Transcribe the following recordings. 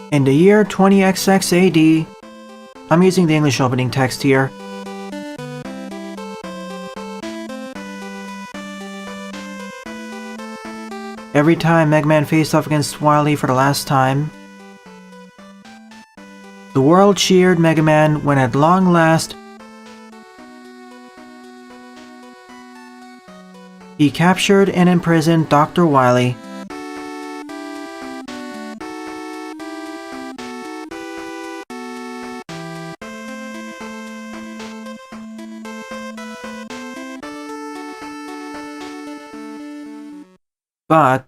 In the year 20XX AD, I'm using the English opening text here. Every time Mega Man faced off against Wily for the last time, the world cheered Mega Man when at long last he captured and imprisoned Dr. Wily. But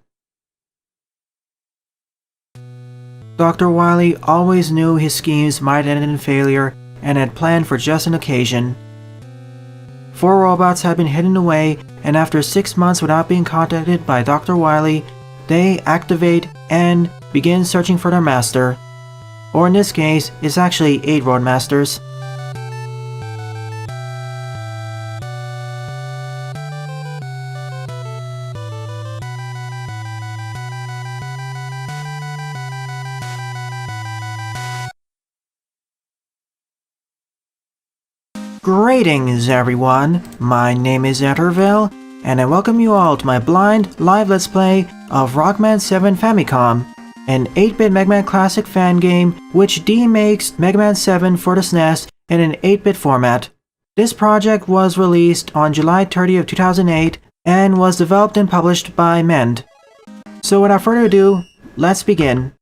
Dr. Wily always knew his schemes might end in failure and had planned for just an occasion. 4 robots had been hidden away, and after 6 months without being contacted by Dr. Wily, they activate and begin searching for their master. Or in this case, it's actually 8 Roadmasters. Greetings everyone, my name is Etterville, and I welcome you all to my blind live let's play of Rockman 7 Famicom, an 8-bit Mega Man classic fan game which demakes Mega Man 7 for the SNES in an 8-bit format. This project was released on July 30th, 2008 and was developed and published by Mend. So without further ado, let's begin.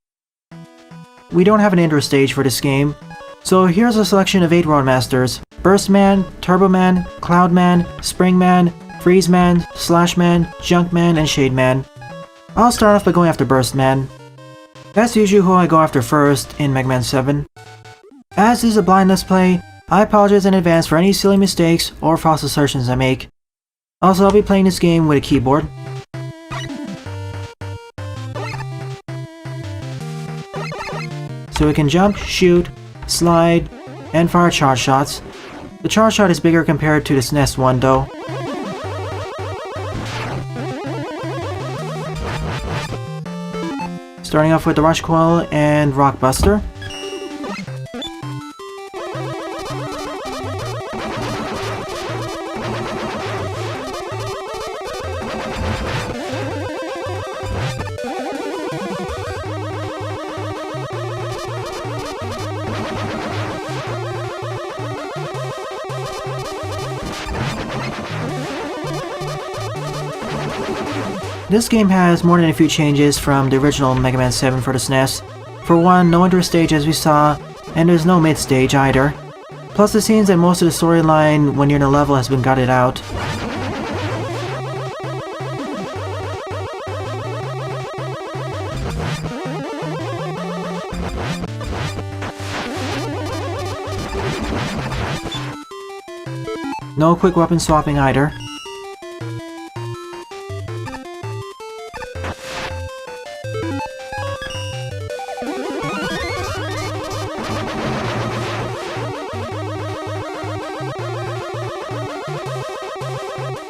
We don't have an intro stage for this game, so here's a selection of 8 Roadmasters: Burstman, Turboman, Cloudman, Springman, Freezeman, Slashman, Junkman, and Shademan. I'll start off by going after Burstman. That's usually who I go after first in Mega Man 7. As this is a blind let's play, I apologize in advance for any silly mistakes or false assertions I make. Also, I'll be playing this game with a keyboard. So we can jump, shoot, slide, and fire charge shots. The charge shot is bigger compared to the SNES one though. Starting off with the Rush Coil and Rock Buster. This game has more than a few changes from the original Mega Man 7 for the SNES. For one, no intro stage as we saw, and there's no mid stage either. Plus it seems that most of the storyline when you're in a level has been gutted out. No quick weapon swapping either.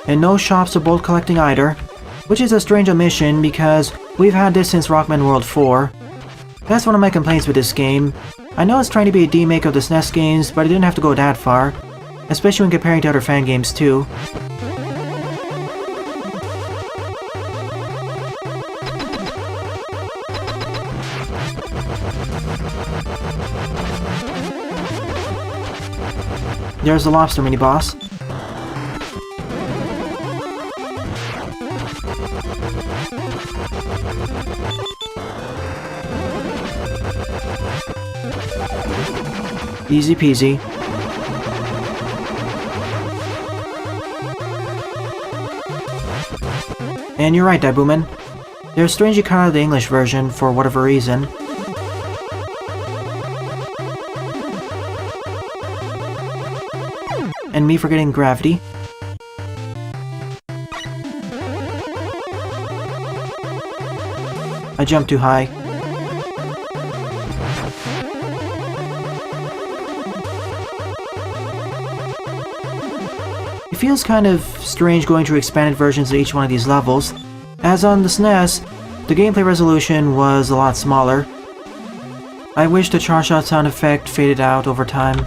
And no shops or bolt collecting either, which is a strange omission because we've had this since Rockman World 4. That's one of my complaints with this game. I know it's trying to be a remake of the SNES games, but it didn't have to go that far, especially when comparing to other fan games too. There's the lobster mini-boss. Easy peasy. And you're right, Dabuman. They're strangely cut out of the English version for whatever reason. And me forgetting gravity. I jumped too high. It feels kind of strange going through expanded versions of each one of these levels, as on the SNES, the gameplay resolution was a lot smaller. I wish the charge shot sound effect faded out over time.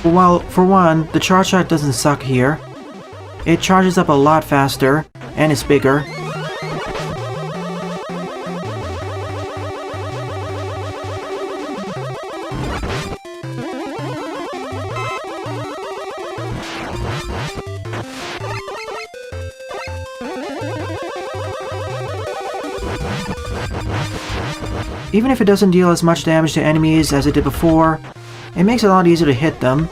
Well, for one, the charge shot doesn't suck here. It charges up a lot faster, and it's bigger. Even if it doesn't deal as much damage to enemies as it did before, it makes it a lot easier to hit them.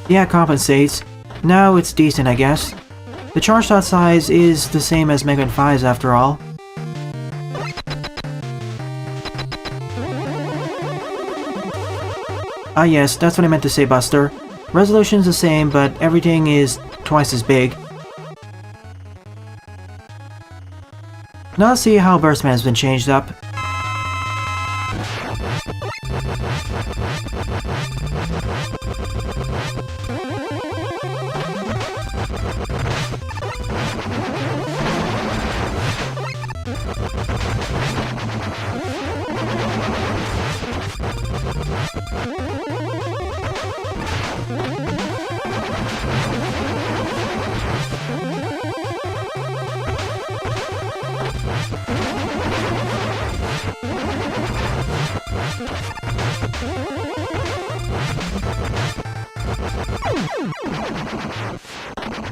Yeah, it compensates. Now it's decent, I guess. The charge shot size is the same as Mega Man 5's after all. Ah yes, that's what I meant to say, Buster. Resolution's the same, but everything is twice as big. Now let's see how Burstman's been changed up.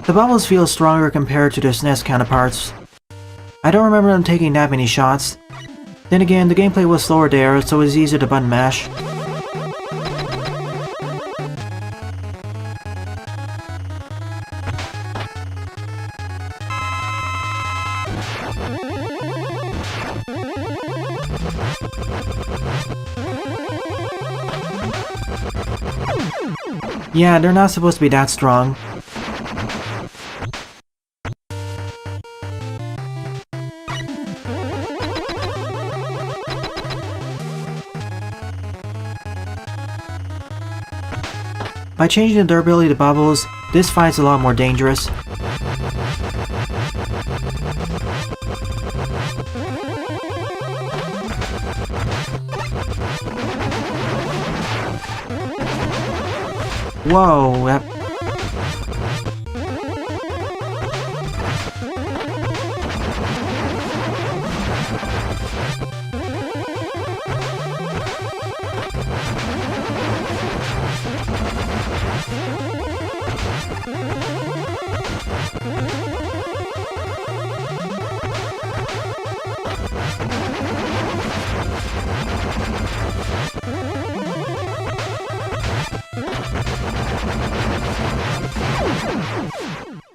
The bubbles feel stronger compared to their SNES counterparts. I don't remember them taking that many shots. Then again, the gameplay was slower there, so it was easier to button mash. Yeah, they're not supposed to be that strong. By changing the durability to bubbles, this fight's a lot more dangerous. Whoa, that...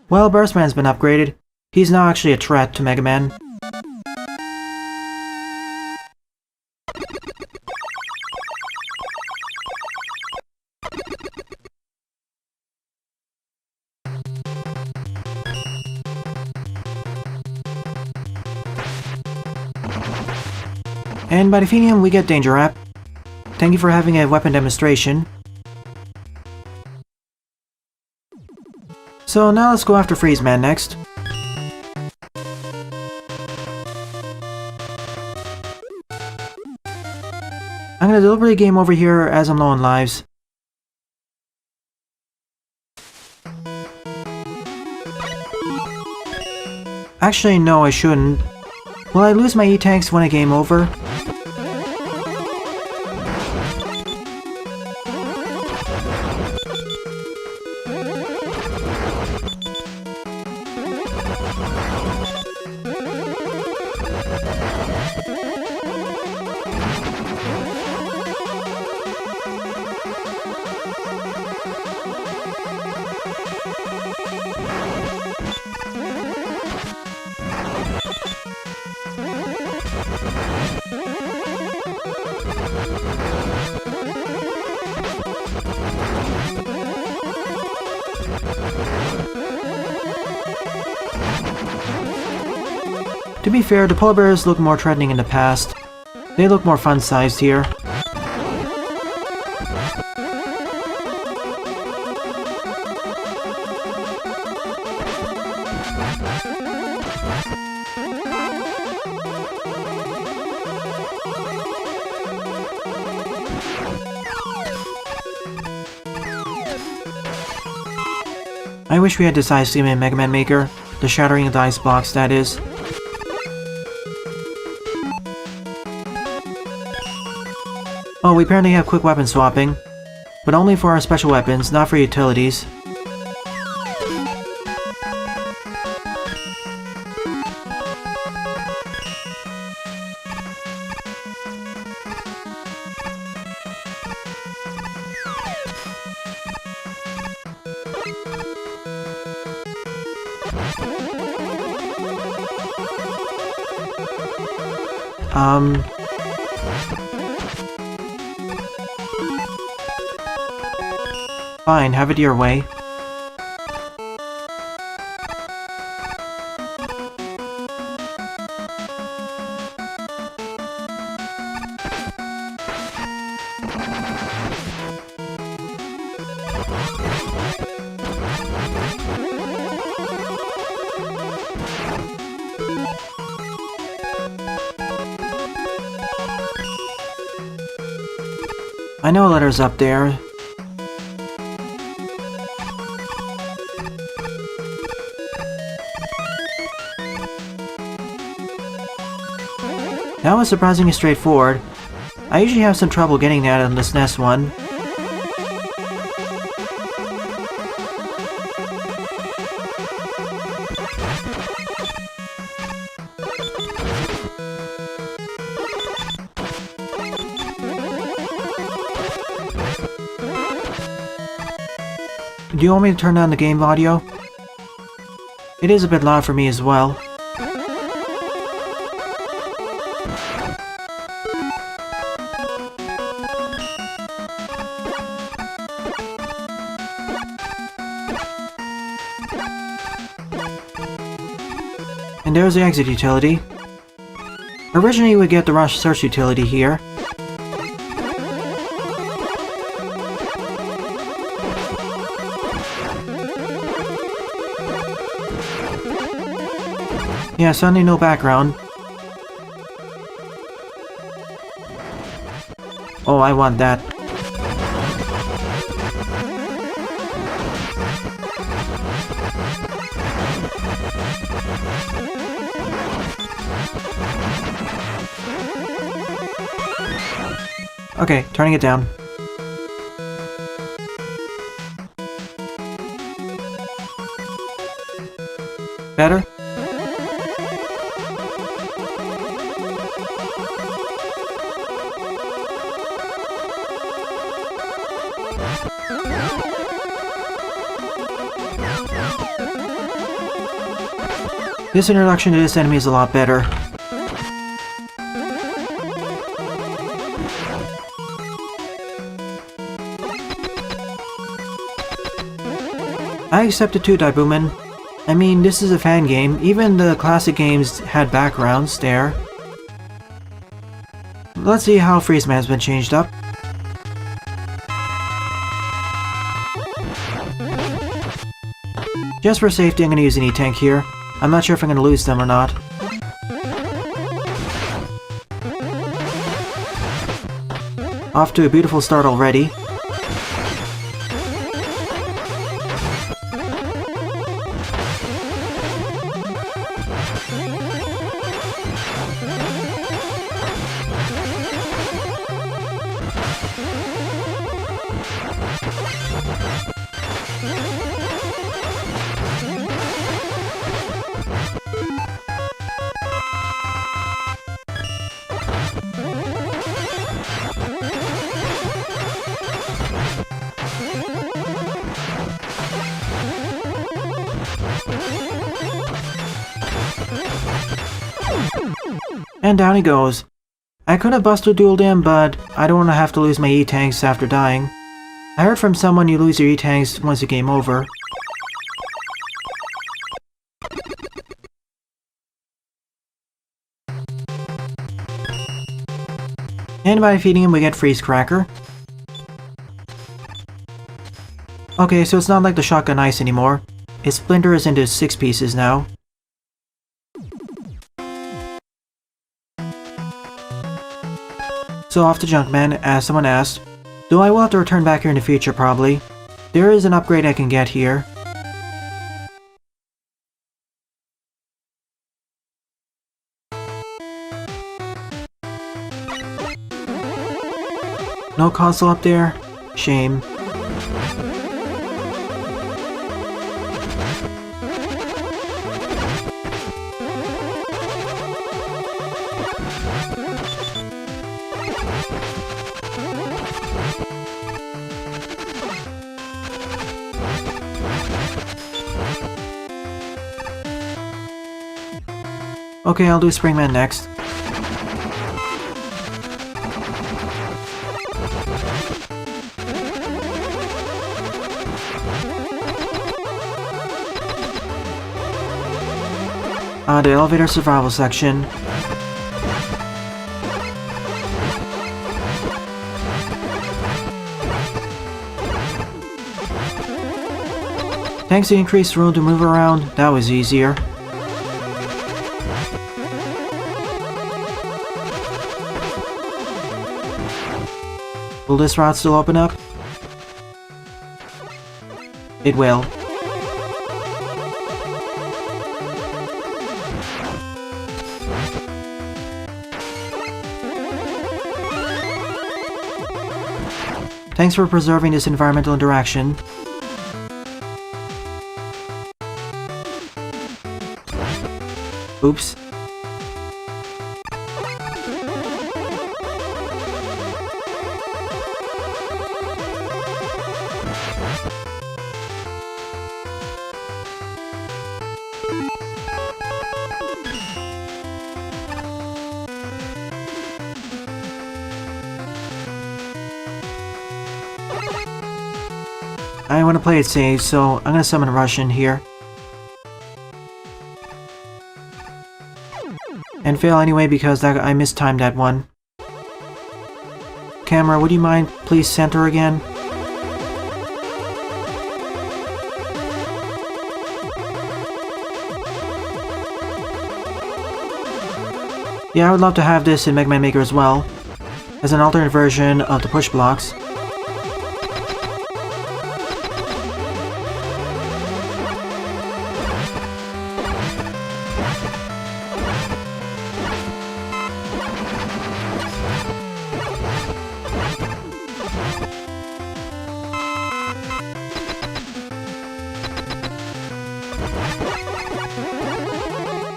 Well, Burstman's been upgraded. He's now actually a threat to Mega Man. And by defeating him, we get Danger Rap. Thank you for having a weapon demonstration. So now let's go after Freeze Man next. I'm gonna deliberately game over here as I'm low on lives. Actually, no, I shouldn't. Will I lose my E-tanks when I game over? To be fair, the polar bears look more threatening in the past. They look more fun-sized here. I wish we had this ice cream in Mega Man Maker. The shattering of the ice blocks, that is. Oh, we apparently have quick weapon swapping. But only for our special weapons, not for utilities. Fine, have it your way. I know a letter's up there. That was surprisingly straightforward. I usually have some trouble getting that on this NES one. Do you want me to turn down the game audio? It is a bit loud for me as well. And there's the exit utility. Originally we would get the rush search utility here. Yeah, suddenly no background. Oh, I want that. Okay, turning it down. Better? This introduction to this enemy is a lot better. I accept it too, Daibuman. I mean, this is a fan game. Even the classic games had backgrounds there. Let's see how Freeze Man's been changed up. Just for safety, I'm gonna use an E-Tank here. I'm not sure if I'm gonna lose them or not. Off to a beautiful start already. And down he goes. I could have buster-dueled him, but I don't want to have to lose my E-tanks after dying. I heard from someone you lose your E-tanks once the game over. And by defeating him we get Freeze Cracker. Okay, so it's not like the Shotgun Ice anymore. It splinters into 6 pieces now. So off to Junkman, as someone asked. Though I will have to return back here in the future probably. There is an upgrade I can get here. No console up there? Shame. Okay, I'll do Springman next. The elevator survival section. Thanks to increased room to move around, that was easier. Will this route still open up? It will. Thanks for preserving this environmental interaction. Oops. I want to play it safe, so I'm gonna summon Russian here. And fail anyway because I mistimed that one. Camera, would you mind please center again? Yeah, I would love to have this in Mega Man Maker as well, as an alternate version of the push blocks.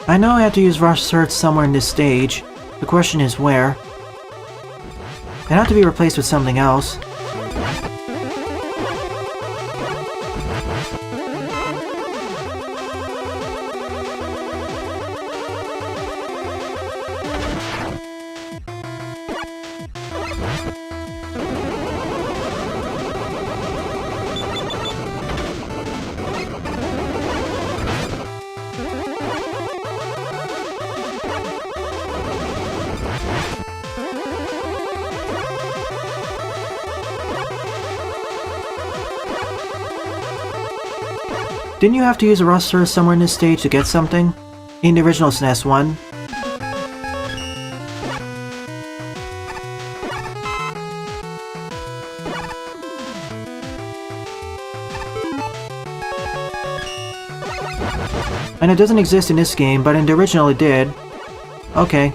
I know I have to use Rush Search somewhere in this stage. The question is where. It have to be replaced with something else. Didn't you have to use a Rush Search somewhere in this stage to get something? In the original SNES one? And it doesn't exist in this game, but in the original it did. Okay.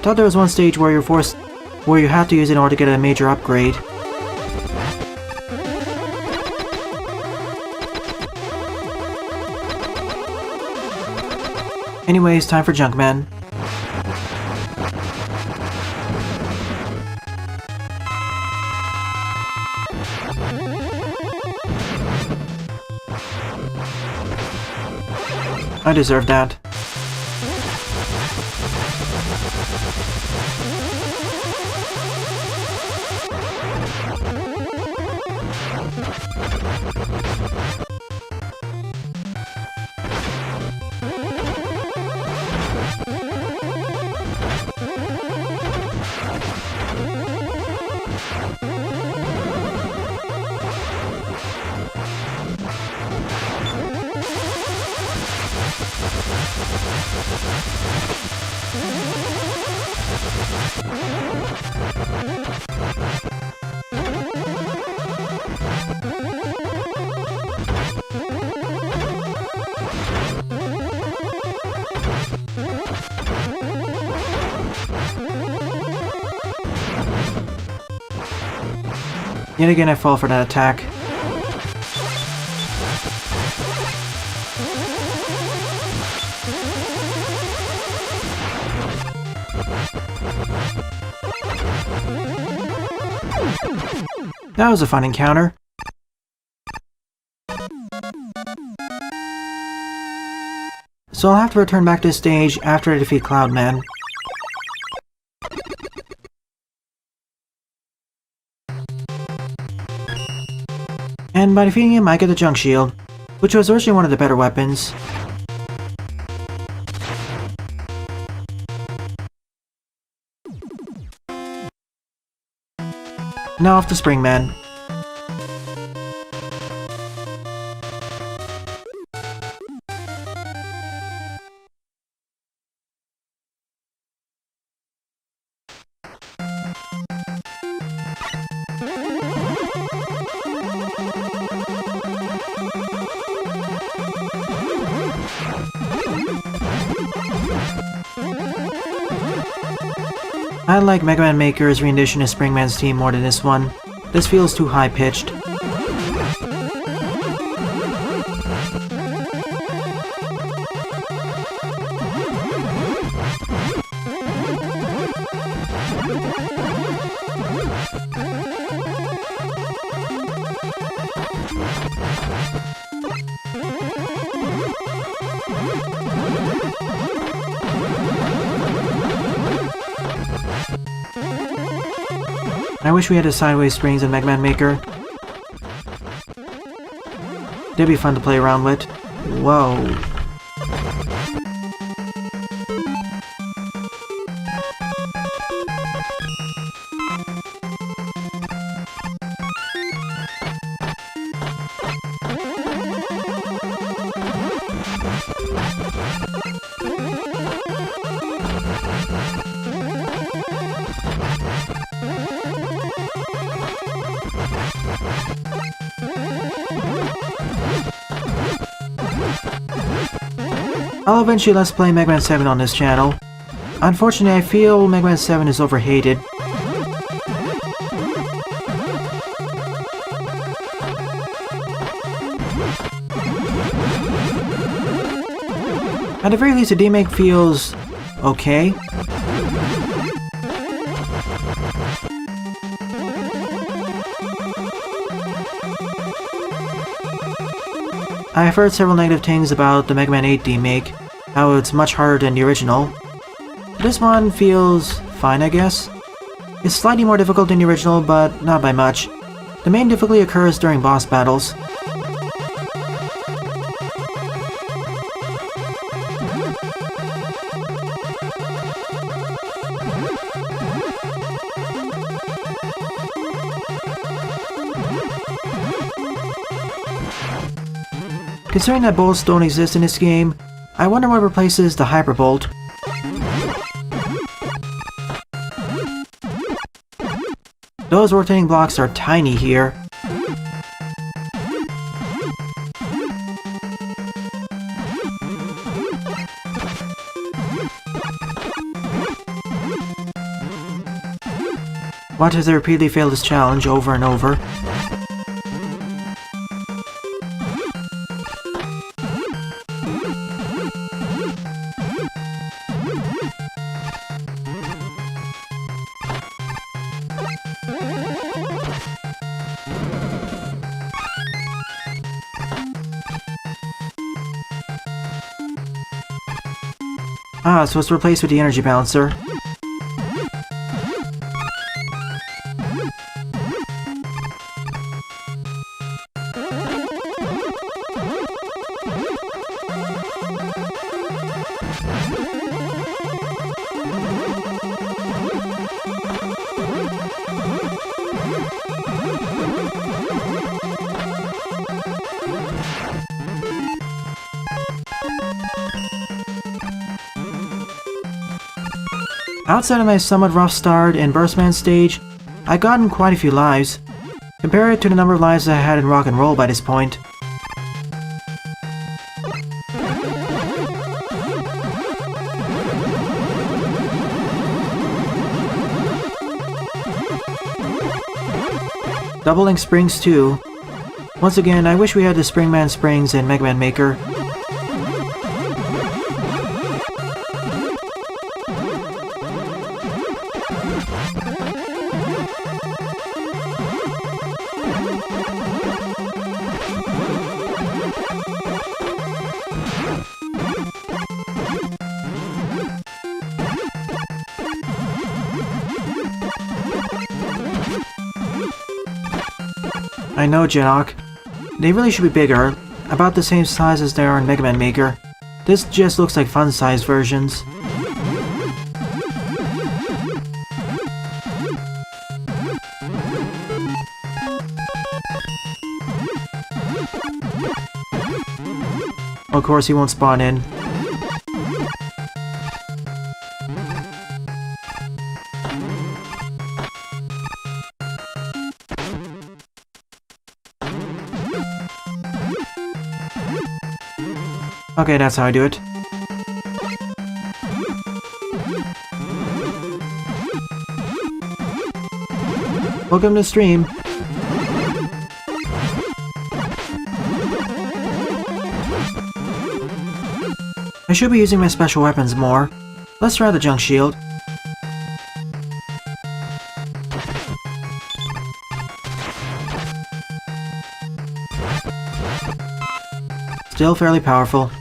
Thought there was one stage where you have to use it in order to get a major upgrade. Anyways, time for Junkman. I deserve that. Yet again I fall for that attack. That was a fun encounter. So I'll have to return back to this stage after I defeat Cloudman. And by defeating him, I get the Junk Shield, which was originally one of the better weapons. Now off to Springman. I like Mega Man Maker's rendition of Springman's theme more than this one. This feels too high-pitched. I wish we had the sideways springs in Mega Man Maker. They'd be fun to play around with. Whoa. I'll eventually let's play Mega Man 7 on this channel. Unfortunately, I feel Mega Man 7 is overhated. At the very least, the demake feels okay. I've heard several negative things about the Mega Man 8 demake, how it's much harder than the original. This one feels fine, I guess. It's slightly more difficult than the original, but not by much. The main difficulty occurs during boss battles. Considering that bolts don't exist in this game, I wonder what replaces the Hyper Bolt. Those rotating blocks are tiny here. Watch as they repeatedly fail this challenge over and over. Ah, so it's replaced with the energy balancer. Outside of my somewhat rough start in Burstman stage, I'd gotten quite a few lives. Compare it to the number of lives I had in Rock and Roll by this point. Doubling springs too. Once again, I wish we had the Springman springs in Mega Man Maker. I know, Jinock. They really should be bigger, about the same size as they are in Mega Man Maker. This just looks like fun-sized versions. Of course he won't spawn in. Okay, that's how I do it. Welcome to the stream. I should be using my special weapons more. Let's try the junk shield. Still fairly powerful.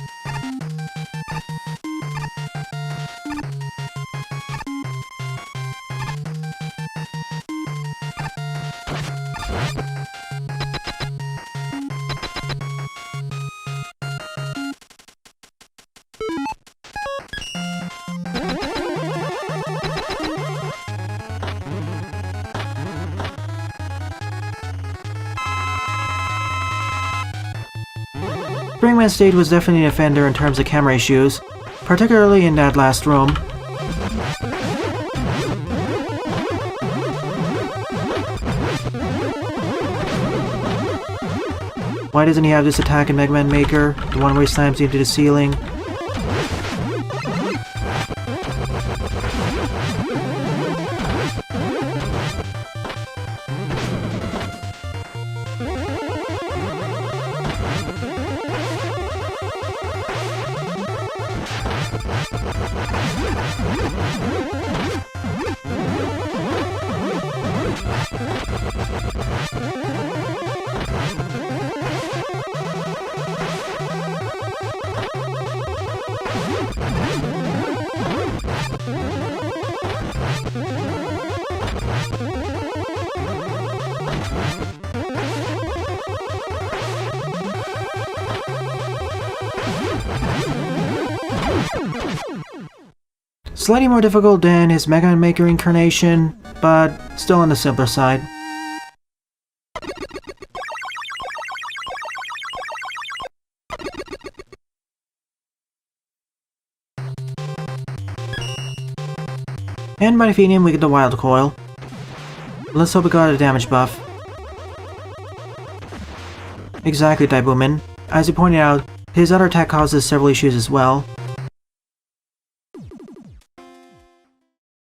Springman stage was definitely an offender in terms of camera issues, particularly in that last room. Why doesn't he have this attack in Mega Man Maker, the one where he slams you into the ceiling? Slightly more difficult than his Mega Man Maker incarnation, but still on the simpler side. And by defeating him we get the Wild Coil. Let's hope we got a damage buff. Exactly, Daibumin. As you pointed out, his other attack causes several issues as well.